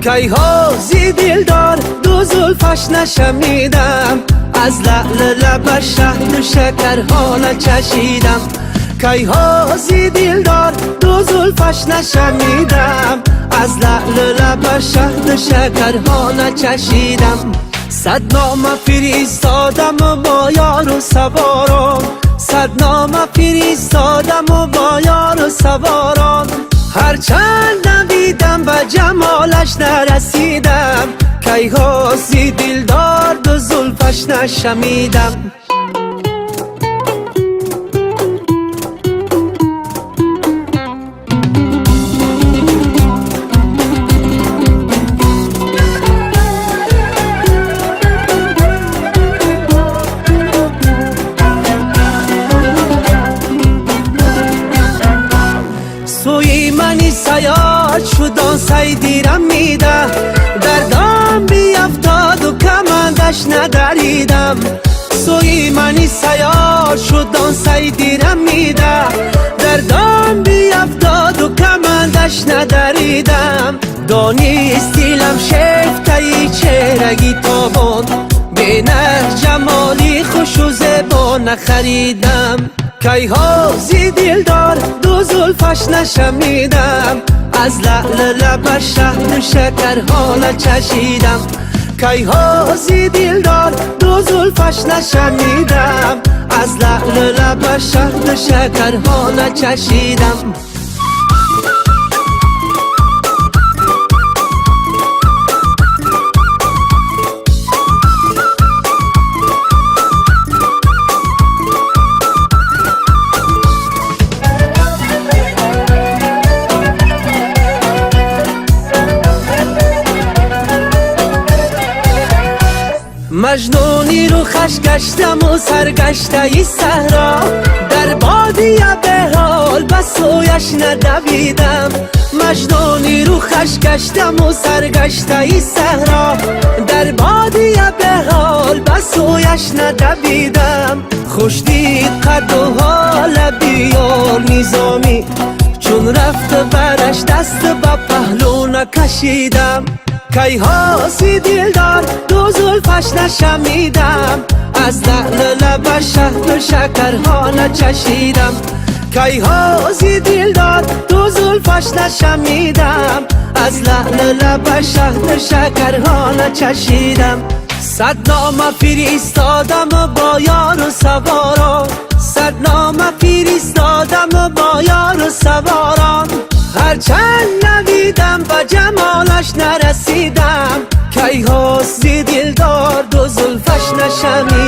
کیها زی دلدار دو زلفش نشمیدم، از لعل لبش شهد و شکرها چشیدم. کیها زی دلدار دو زلفش نشمیدم، از لعل لبش شهد و شکرها چشیدم. صد نامه فرستادم با یار و سواران، صد نامه فرستادم با یار و سواران. هرچند نویدم و جمالش نرسیدم، کیها زی دلدار دو زلفش نشمیدم. سوی منی سیاد شدان سیدیرم میده، دردم بیفتاد و کمندش ندریدم. سوی منی سیاد شدان سیدیرم میده، دردم بیفتاد و کمندش ندریدم. دانستیلم شفتایی چهرگی تابان، بینه جمالی خوش و زبان نخریدم. کیها زی دلدار دو زلفش نشمیدم، از لعل لبش شهد و شکرها چشیدم. کیها زی دلدار دو زلفش نشمیدم، از لعل لبش شهد و شکرها چشیدم. مجنونی رو خش گشتم و سرگشته ای صحرا، در بادیه به حال بس سویش ندویدم. مجنونی رو خش گشتم و سرگشته ای صحرا، در بادیه به حال بس سویش ندویدم. خوش دید قد و حال بیار نظامی، چون رفت برش دست به پهلو نکشیدم. کیها زی دلدار دو زلفش نشمیدم، از لعل لبش شهد و شکرها چشیدم. کیها زی دلدار دو زلفش نشمیدم، از لعل لبش شهد و شکرها چشیدم. صد نامه فرستادم با یار و سواران، صد نامه فرستادم با یار و سواران. هرچند نویدم و جمالش نرسیدم، کیها زی دلدار دو زلفش نشمیدم.